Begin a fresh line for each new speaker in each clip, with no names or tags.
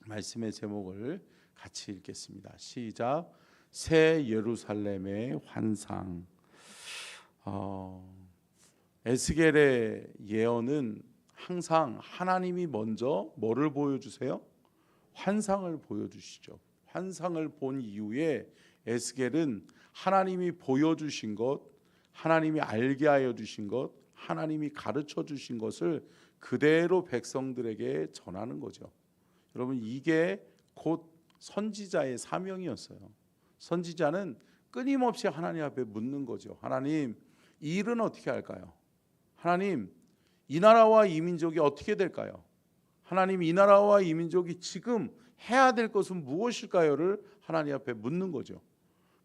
말씀의 제목을 같이 읽겠습니다. 시작. 새 예루살렘의 환상. 에스겔의 예언은 항상 하나님이 먼저 뭐를 보여주세요? 환상을 보여주시죠. 환상을 본 이후에 에스겔은 하나님이 보여주신 것, 하나님이 알게 하여 주신 것, 하나님이 가르쳐 주신 것을 그대로 백성들에게 전하는 거죠. 여러분, 이게 곧 선지자의 사명이었어요. 선지자는 끊임없이 하나님 앞에 묻는 거죠. 하나님, 이 일은 어떻게 할까요? 하나님, 이 나라와 이 민족이 어떻게 될까요? 하나님, 이 나라와 이 민족이 지금 해야 될 것은 무엇일까요를 하나님 앞에 묻는 거죠.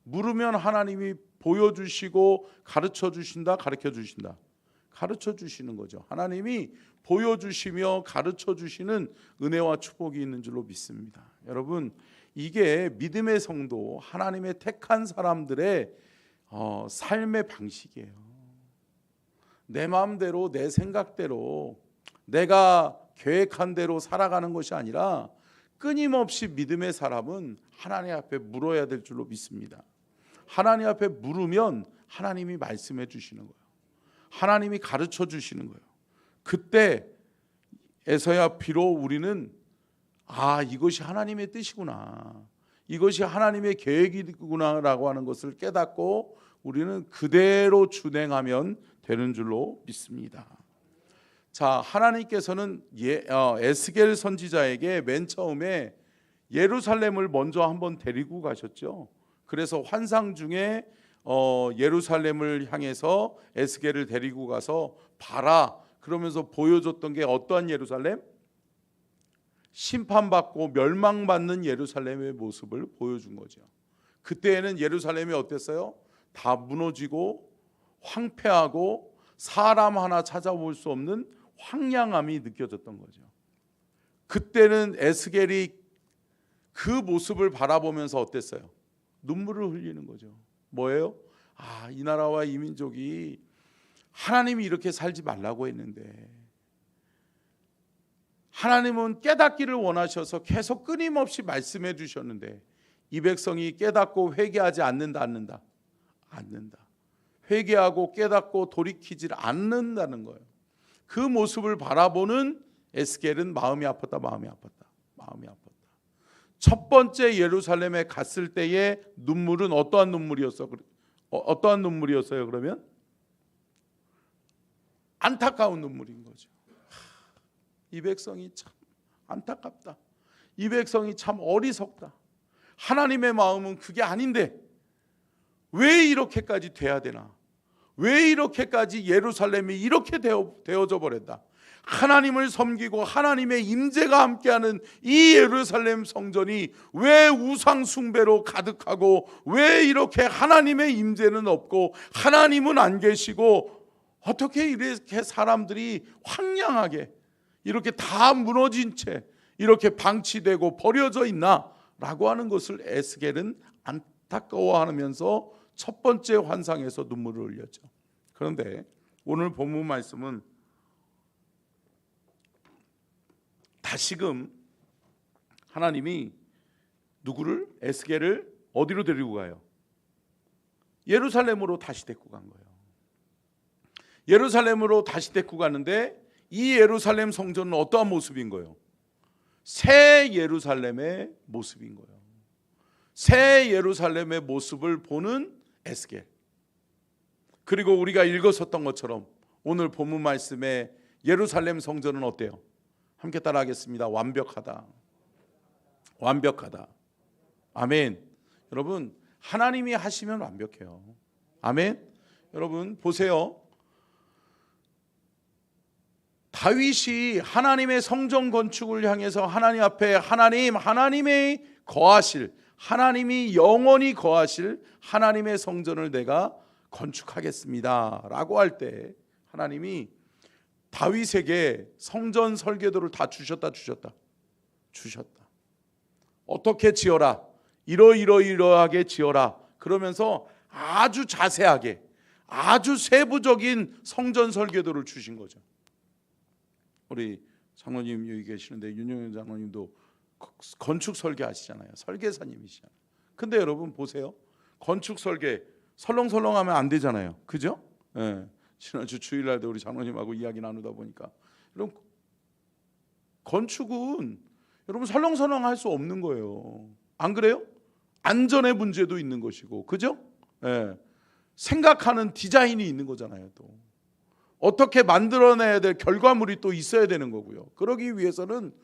물으면 하나님이 보여주시고 가르쳐 주신다, 가르쳐 주신다. 가르쳐 주시는 거죠. 하나님이 보여주시며 가르쳐 주시는 은혜와 축복이 있는 줄로 믿습니다. 여러분, 이게 믿음의 성도, 하나님의 택한 사람들의 삶의 방식이에요. 내 마음대로, 내 생각대로, 내가 계획한 대로 살아가는 것이 아니라 끊임없이 믿음의 사람은 하나님 앞에 물어야 될 줄로 믿습니다. 하나님 앞에 물으면 하나님이 말씀해 주시는 거예요. 하나님이 가르쳐 주시는 거예요. 그때에서야 비록 우리는 이것이 하나님의 뜻이구나, 이것이 하나님의 계획이구나 라고 하는 것을 깨닫고 우리는 그대로 준행하면 되는 줄로 믿습니다. 자, 하나님께서는 에스겔 선지자에게 맨 처음에 예루살렘을 먼저 한번 데리고 가셨죠. 그래서 환상 중에 예루살렘을 향해서 에스겔을 데리고 가서 봐라 그러면서 보여줬던 게 어떠한 예루살렘? 심판받고 멸망받는 예루살렘의 모습을 보여준 거죠. 그때에는 예루살렘이 어땠어요? 다 무너지고 황폐하고 사람 하나 찾아볼 수 없는 황량함이 느껴졌던 거죠. 그때는 에스겔이 그 모습을 바라보면서 어땠어요? 눈물을 흘리는 거죠. 뭐예요? 이 나라와 이 민족이 하나님이 이렇게 살지 말라고 했는데 하나님은 깨닫기를 원하셔서 계속 끊임없이 말씀해 주셨는데 이 백성이 깨닫고 회개하지 않는다. 회개하고 깨닫고 돌이키질 않는다는 거예요. 그 모습을 바라보는 에스겔은 마음이 아팠다. 첫 번째 예루살렘에 갔을 때의 눈물은 어떠한 눈물이었어요? 그러면 안타까운 눈물인 거죠. 이 백성이 참 안타깝다. 이 백성이 참 어리석다. 하나님의 마음은 그게 아닌데 왜 이렇게까지 돼야 되나? 왜 이렇게까지 예루살렘이 이렇게 되어져 버렸다? 하나님을 섬기고 하나님의 임재가 함께하는 이 예루살렘 성전이 왜 우상 숭배로 가득하고 왜 이렇게 하나님의 임재는 없고 하나님은 안 계시고 어떻게 이렇게 사람들이 황량하게 이렇게 다 무너진 채 이렇게 방치되고 버려져 있나? 라고 하는 것을 에스겔은 안타까워하면서 첫 번째 환상에서 눈물을 흘렸죠. 그런데 오늘 본문 말씀은 다시금 하나님이 누구를? 에스겔을 어디로 데리고 가요? 예루살렘으로 다시 데리고 간 거예요. 예루살렘으로 다시 데리고 가는데 이 예루살렘 성전은 어떠한 모습인 거예요? 새 예루살렘의 모습인 거예요. 새 예루살렘의 모습을 보는 에스겔. 그리고 우리가 읽었었던 것처럼 오늘 본문 말씀에 예루살렘 성전은 어때요? 함께 따라하겠습니다. 완벽하다. 아멘. 여러분, 하나님이 하시면 완벽해요. 아멘. 여러분 보세요. 다윗이 하나님의 성전 건축을 향해서 하나님 앞에 하나님의 거하실, 하나님이 영원히 거하실 하나님의 성전을 내가 건축하겠습니다 라고 할 때 하나님이 다윗에게 성전 설계도를 다 주셨다. 어떻게 지어라, 이러하게 지어라 그러면서 아주 자세하게 아주 세부적인 성전 설계도를 주신 거죠. 우리 장로님 여기 계시는데 윤영현 장로님도 건축 설계하시잖아요. 설계사님이시잖아요. 근데 여러분 보세요. 건축 설계 설렁설렁하면 안 되잖아요. 그죠? 예. 지난주 주일날도 우리 장로님하고 이야기 나누다 보니까 여러분 건축은 여러분 설렁설렁할 수 없는 거예요. 안 그래요? 안전의 문제도 있는 것이고, 그죠? 예. 생각하는 디자인이 있는 거잖아요. 또 어떻게 만들어내야 될 결과물이 또 있어야 되는 거고요. 그러기 위해서는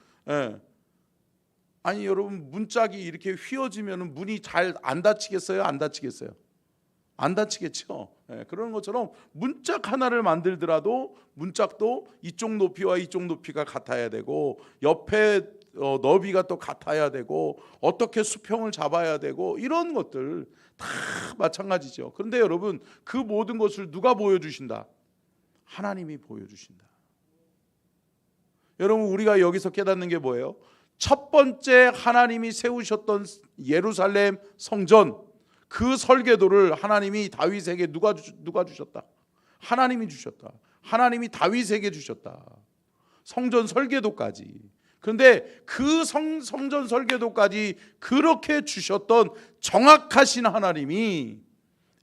아니 여러분 문짝이 이렇게 휘어지면 문이 잘 안 닫히겠어요? 안 닫히겠어요? 안 닫히겠죠. 그런 것처럼 문짝 하나를 만들더라도 문짝도 이쪽 높이와 이쪽 높이가 같아야 되고 옆에 너비가 또 같아야 되고 어떻게 수평을 잡아야 되고 이런 것들 다 마찬가지죠. 그런데 여러분 그 모든 것을 누가 보여주신다? 하나님이 보여주신다. 여러분 우리가 여기서 깨닫는 게 뭐예요? 첫 번째 하나님이 세우셨던 예루살렘 성전 그 설계도를 하나님이 다윗에게 누가 주셨다? 하나님이 주셨다. 하나님이 다윗에게 주셨다. 성전 설계도까지. 그런데 그 성전 설계도까지 그렇게 주셨던 정확하신 하나님이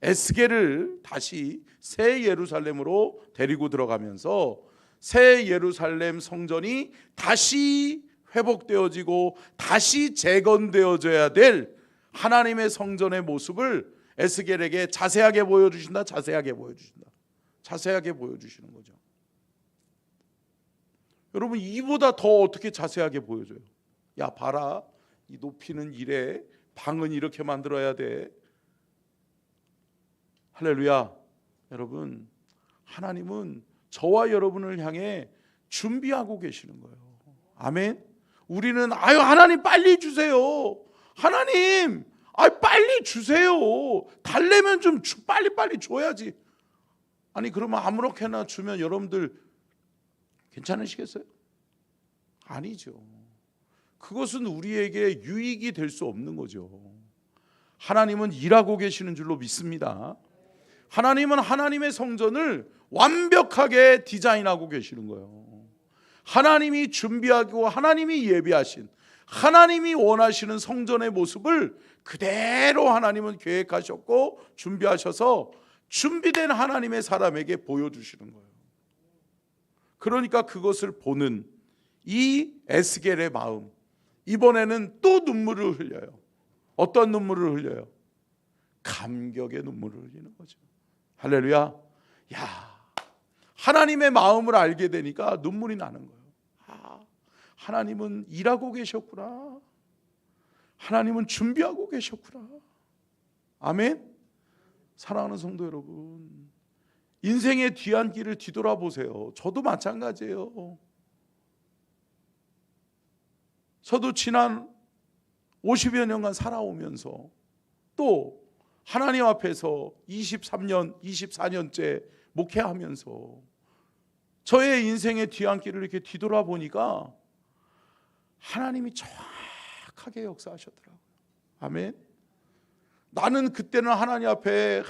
에스겔을 다시 새 예루살렘으로 데리고 들어가면서 새 예루살렘 성전이 다시 회복되어지고 다시 재건되어져야 될 하나님의 성전의 모습을 에스겔에게 자세하게 보여주신다. 자세하게 보여주신다. 자세하게 보여주시는 거죠. 여러분 이보다 더 어떻게 자세하게 보여줘요? 야 봐라, 이 높이는 이래, 방은 이렇게 만들어야 돼. 할렐루야. 여러분 하나님은 저와 여러분을 향해 준비하고 계시는 거예요. 아멘. 우리는 아유 하나님 빨리 주세요. 하나님 빨리 주세요. 달래면 좀 빨리 줘야지. 아니 그러면 아무렇게나 주면 여러분들 괜찮으시겠어요? 아니죠. 그것은 우리에게 유익이 될 수 없는 거죠. 하나님은 일하고 계시는 줄로 믿습니다. 하나님은 하나님의 성전을 완벽하게 디자인하고 계시는 거예요. 하나님이 준비하고 하나님이 예비하신 하나님이 원하시는 성전의 모습을 그대로 하나님은 계획하셨고 준비하셔서 준비된 하나님의 사람에게 보여주시는 거예요. 그러니까 그것을 보는 이 에스겔의 마음, 이번에는 또 눈물을 흘려요. 어떤 눈물을 흘려요? 감격의 눈물을 흘리는 거죠. 할렐루야. 야, 하나님의 마음을 알게 되니까 눈물이 나는 거예요. 하나님은 일하고 계셨구나. 하나님은 준비하고 계셨구나. 아멘. 사랑하는 성도 여러분, 인생의 뒤안길을 뒤돌아보세요. 저도 마찬가지예요. 저도 지난 50여 년간 살아오면서 또 하나님 앞에서 23년, 24년째 목회하면서 저의 인생의 뒤안길을 이렇게 뒤돌아보니까 하나님이 정확하게 역사하셨더라고요. 아멘. 나는 그때는 하나님 앞에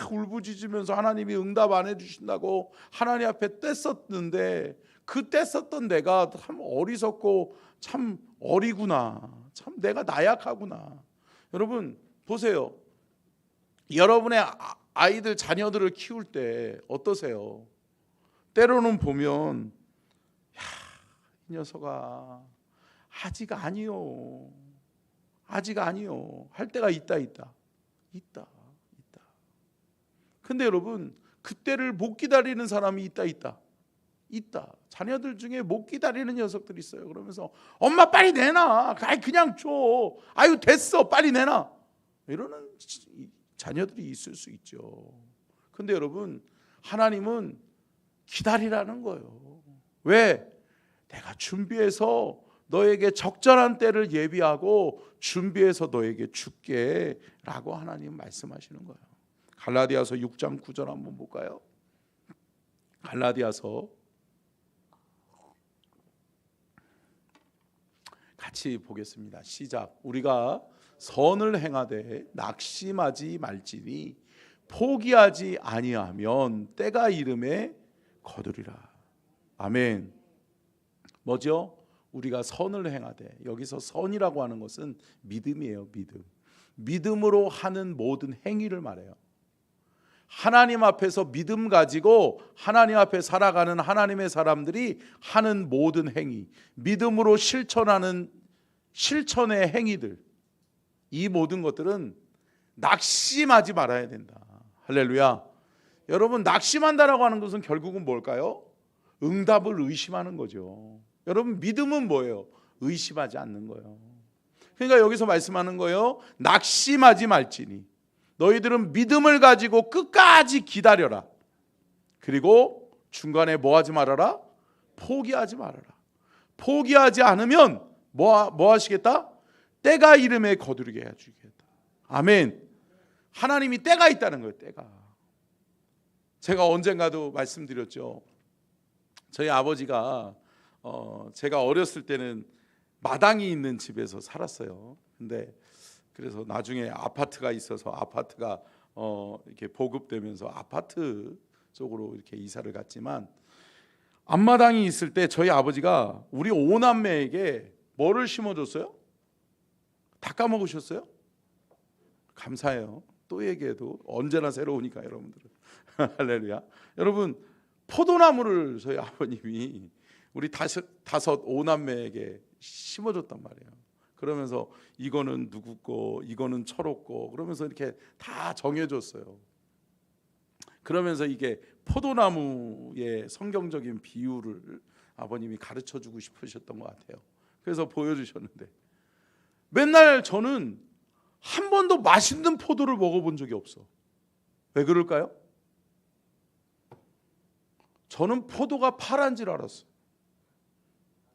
울부짖으면서 하나님이 응답 안 해주신다고 하나님 앞에 뗐었는데 그 뗐었던 내가 참 어리석고 참 어리구나. 참 내가 나약하구나. 여러분 보세요. 여러분의 아이들 자녀들을 키울 때 어떠세요? 때로는 보면 이 녀석아 아직 아니요. 아직 아니요. 할 때가 있다. 근데 여러분 그때를 못 기다리는 사람이 있다. 자녀들 중에 못 기다리는 녀석들이 있어요. 그러면서 엄마 빨리 내놔. 그냥 줘. 아유 됐어. 빨리 내놔. 이러는 자녀들이 있을 수 있죠. 근데 여러분 하나님은 기다리라는 거예요. 왜? 내가 준비해서 너에게 적절한 때를 예비하고 준비해서 너에게 줄게 라고 하나님 말씀하시는 거예요. 갈라디아서 6장 9절 한번 볼까요? 갈라디아서 같이 보겠습니다. 시작. 우리가 선을 행하되 낙심하지 말지니 포기하지 아니하면 때가 이름에 거두리라. 아멘. 뭐죠? 우리가 선을 행하되, 여기서 선이라고 하는 것은 믿음이에요. 믿음으로 하는 모든 행위를 말해요. 하나님 앞에서 믿음 가지고 하나님 앞에 살아가는 하나님의 사람들이 하는 모든 행위, 믿음으로 실천하는 실천의 행위들, 이 모든 것들은 낙심하지 말아야 된다. 할렐루야. 여러분, 낙심한다라고 하는 것은 결국은 뭘까요? 응답을 의심하는 거죠. 여러분, 믿음은 뭐예요? 의심하지 않는 거예요. 그러니까 여기서 말씀하는 거예요. 낙심하지 말지니 너희들은 믿음을 가지고 끝까지 기다려라. 그리고 중간에 뭐 하지 말아라? 포기하지 말아라. 포기하지 않으면 뭐 하시겠다? 때가 이름에 거두르게 해주겠다. 아멘. 하나님이 때가 있다는 거예요. 때가. 제가 언젠가도 말씀드렸죠. 저희 아버지가 제가 어렸을 때는 마당이 있는 집에서 살았어요. 근데 그래서 나중에 아파트가 있어서 아파트가 이렇게 보급되면서 아파트 쪽으로 이렇게 이사를 갔지만, 앞마당이 있을 때 저희 아버지가 우리 5남매에게 뭐를 심어줬어요? 다 까먹으셨어요? 감사해요. 또 얘기해도 언제나 새로우니까 여러분들은. 할렐루야. 여러분, 포도나무를 저희 아버님이 우리 다섯 5남매에게 심어줬단 말이에요. 그러면서 이거는 누구 거, 이거는 철호 거, 그러면서 이렇게 다 정해줬어요. 그러면서 이게 포도나무의 성경적인 비유를 아버님이 가르쳐주고 싶으셨던 것 같아요. 그래서 보여주셨는데, 맨날 저는 한 번도 맛있는 포도를 먹어본 적이 없어. 왜 그럴까요? 저는 포도가 파란 줄 알았어요.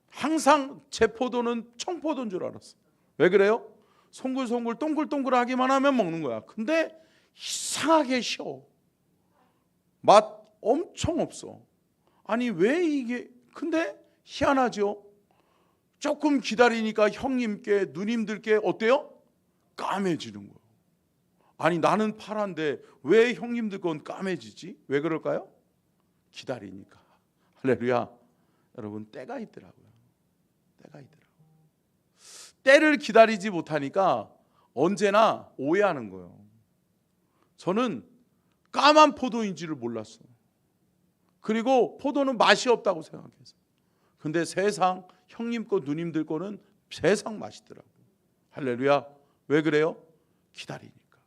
항상 제 포도는 청포도인 줄 알았어요. 왜 그래요? 송글송글 동글동글하기만 하면 먹는 거야. 근데 이상하게 쉬워. 맛 엄청 없어. 아니 왜 이게, 근데 희한하죠. 조금 기다리니까 형님께 누님들께 어때요? 까매지는 거예요. 아니 나는 파란데 왜 형님들 건 까매지지? 왜 그럴까요? 기다리니까. 할렐루야. 여러분, 때가 있더라고요. 때가 있더라고요. 때를 기다리지 못하니까 언제나 오해하는 거예요. 저는 까만 포도인지를 몰랐어요. 그리고 포도는 맛이 없다고 생각했어요. 근데 세상 형님 거 누님들 거는 세상 맛있더라고요. 할렐루야. 왜 그래요? 기다리니까.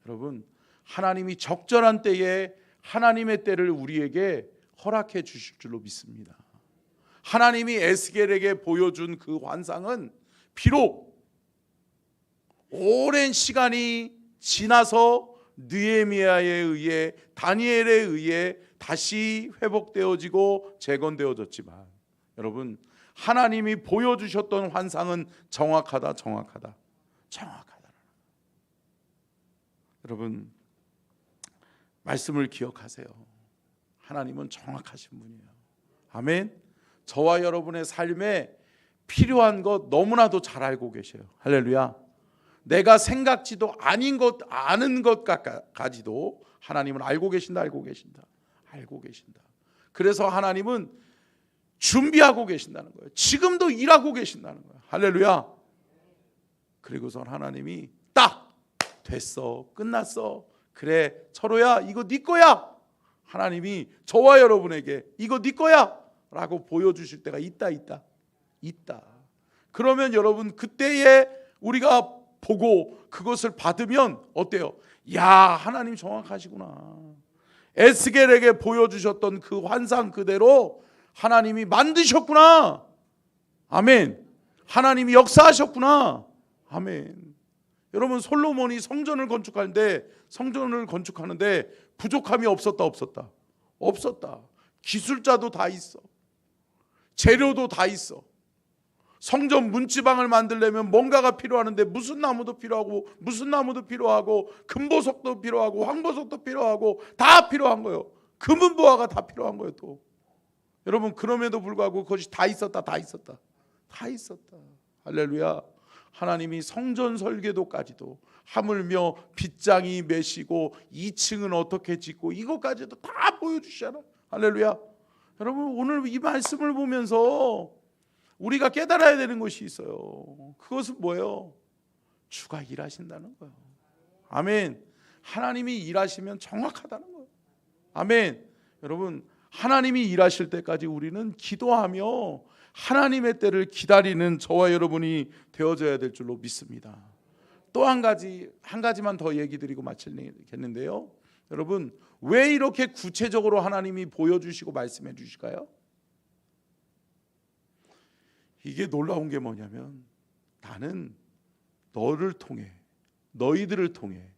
여러분, 하나님이 적절한 때에 하나님의 때를 우리에게 허락해 주실 줄로 믿습니다. 하나님이 에스겔에게 보여준 그 환상은 비록 오랜 시간이 지나서 느헤미야에 의해, 다니엘에 의해 다시 회복되어지고 재건되어졌지만, 여러분, 하나님이 보여주셨던 환상은 정확하다. 여러분, 말씀을 기억하세요. 하나님은 정확하신 분이에요. 아멘. 저와 여러분의 삶에 필요한 것 너무나도 잘 알고 계셔요. 할렐루야. 내가 생각지도 아는 것까지도 하나님은 알고 계신다. 그래서 하나님은 준비하고 계신다는 거예요. 지금도 일하고 계신다는 거예요. 할렐루야. 그리고선 하나님이 딱 됐어, 끝났어, 그래 철호야 이거 네 거야. 하나님이 저와 여러분에게 이거 네 거야 라고 보여주실 때가 있다. 그러면 여러분, 그때에 우리가 보고 그것을 받으면 어때요? 야, 하나님 정확하시구나. 에스겔에게 보여주셨던 그 환상 그대로 하나님이 만드셨구나. 아멘. 하나님이 역사하셨구나. 아멘. 여러분, 솔로몬이 성전을 건축하는데 부족함이 없었다. 기술자도 다 있어. 재료도 다 있어. 성전 문지방을 만들려면 뭔가가 필요하는데 무슨 나무도 필요하고 금보석도 필요하고 황보석도 필요하고 다 필요한 거예요. 금은보화가 다 필요한 거예요. 또 여러분, 그럼에도 불구하고 그것이 다 있었다. 할렐루야. 하나님이 성전 설계도까지도 하물며 빗장이 매시고 2층은 어떻게 짓고 이것까지도 다 보여주시잖아. 할렐루야. 여러분, 오늘 이 말씀을 보면서 우리가 깨달아야 되는 것이 있어요. 그것은 뭐예요? 주가 일하신다는 거예요. 아멘. 하나님이 일하시면 정확하다는 거예요. 아멘. 여러분, 하나님이 일하실 때까지 우리는 기도하며 하나님의 때를 기다리는 저와 여러분이 되어져야 될 줄로 믿습니다. 또 한 가지만 더 얘기 드리고 마치겠는데요. 여러분, 왜 이렇게 구체적으로 하나님이 보여주시고 말씀해 주실까요? 이게 놀라운 게 뭐냐면, 나는 너를 통해, 너희들을 통해,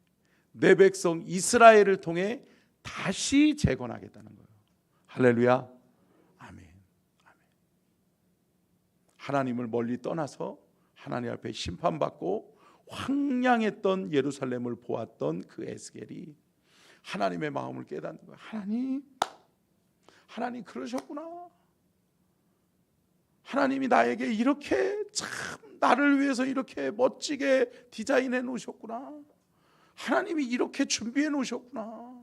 내 백성 이스라엘을 통해 다시 재건하겠다는 거예요. 할렐루야. 아멘. 아멘. 하나님을 멀리 떠나서 하나님 앞에 심판받고 황량했던 예루살렘을 보았던 그 에스겔이 하나님의 마음을 깨닫는 거예요. 하나님 그러셨구나. 하나님이 나에게 이렇게 참 나를 위해서 이렇게 멋지게 디자인해 놓으셨구나. 하나님이 이렇게 준비해 놓으셨구나.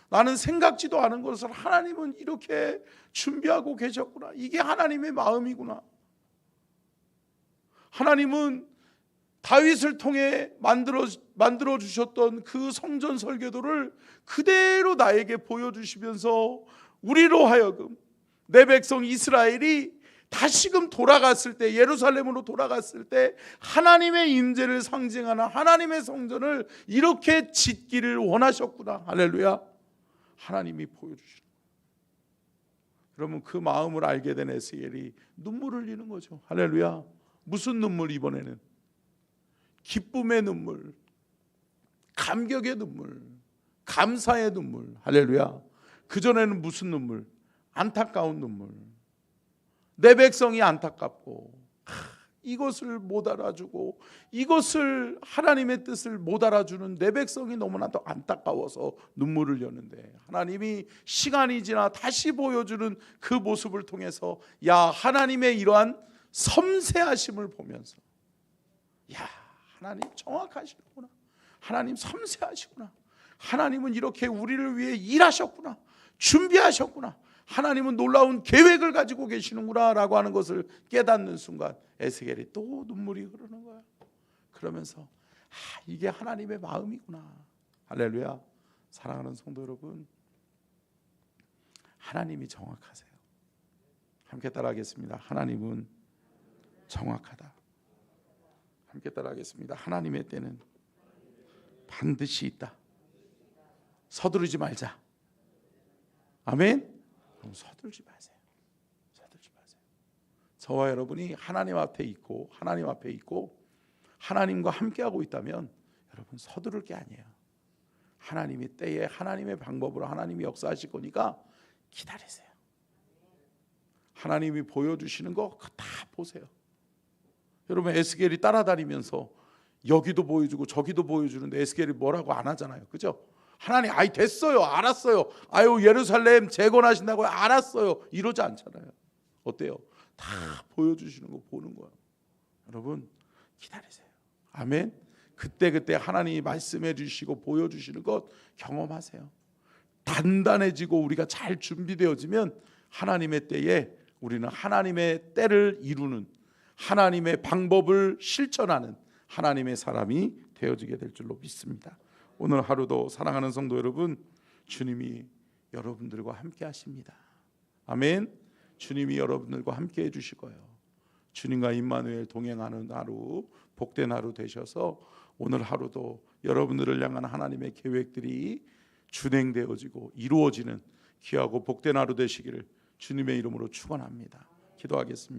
나는 생각지도 않은 것을 하나님은 이렇게 준비하고 계셨구나. 이게 하나님의 마음이구나. 하나님은 다윗을 통해 만들어 주셨던 그 성전 설계도를 그대로 나에게 보여주시면서 우리로 하여금 내 백성 이스라엘이 다시금 돌아갔을 때, 예루살렘으로 돌아갔을 때 하나님의 임재를 상징하는 하나님의 성전을 이렇게 짓기를 원하셨구나. 할렐루야. 하나님이 보여주시는 거예요. 그러면 그 마음을 알게 된 에스겔이 눈물을 흘리는 거죠. 할렐루야. 무슨 눈물? 이번에는 기쁨의 눈물, 감격의 눈물, 감사의 눈물. 할렐루야. 그전에는 무슨 눈물? 안타까운 눈물. 내 백성이 안타깝고 이것을 못 알아주고 이것을 하나님의 뜻을 못 알아주는 내 백성이 너무나도 안타까워서 눈물을 흘렸는데, 하나님이 시간이 지나 다시 보여주는 그 모습을 통해서 야, 하나님의 이러한 섬세하심을 보면서 야, 하나님 정확하시구나. 하나님 섬세하시구나. 하나님은 이렇게 우리를 위해 일하셨구나. 준비하셨구나. 하나님은 놀라운 계획을 가지고 계시는구나 라고 하는 것을 깨닫는 순간 에스겔이 또 눈물이 흐르는 거야. 그러면서 이게 하나님의 마음이구나. 할렐루야. 사랑하는 성도 여러분, 하나님이 정확하세요. 함께 따라하겠습니다. 하나님은 정확하다. 함께 따라하겠습니다. 하나님의 때는 반드시 있다. 서두르지 말자. 아멘. 그럼 서두르지 마세요. 서두르지 마세요. 저와 여러분이 하나님 앞에 있고 하나님과 함께하고 있다면 여러분 서두를 게 아니에요. 하나님의 때에 하나님의 방법으로 하나님이 역사하실 거니까 기다리세요. 하나님이 보여주시는 거 다 보세요. 여러분, 에스겔이 따라다니면서 여기도 보여주고 저기도 보여주는데 에스겔이 뭐라고 안 하잖아요. 그죠? 하나님, 아이 됐어요, 알았어요, 아유 예루살렘 재건하신다고요, 알았어요, 이러지 않잖아요. 어때요? 다 보여주시는 거 보는 거예요. 여러분 기다리세요. 아멘. 그때 하나님이 말씀해 주시고 보여주시는 것 경험하세요. 단단해지고 우리가 잘 준비되어지면 하나님의 때에 우리는 하나님의 때를 이루는, 하나님의 방법을 실천하는 하나님의 사람이 되어지게 될 줄로 믿습니다. 오늘 하루도 사랑하는 성도 여러분, 주님이 여러분들과 함께 하십니다. 아멘. 주님이 여러분들과 함께 해주실 거예요. 주님과 임마누엘 동행하는 하루, 복된 하루 되셔서 오늘 하루도 여러분들을 향한 하나님의 계획들이 준행되어지고 이루어지는 귀하고 복된 하루 되시기를 주님의 이름으로 축원합니다. 기도하겠습니다.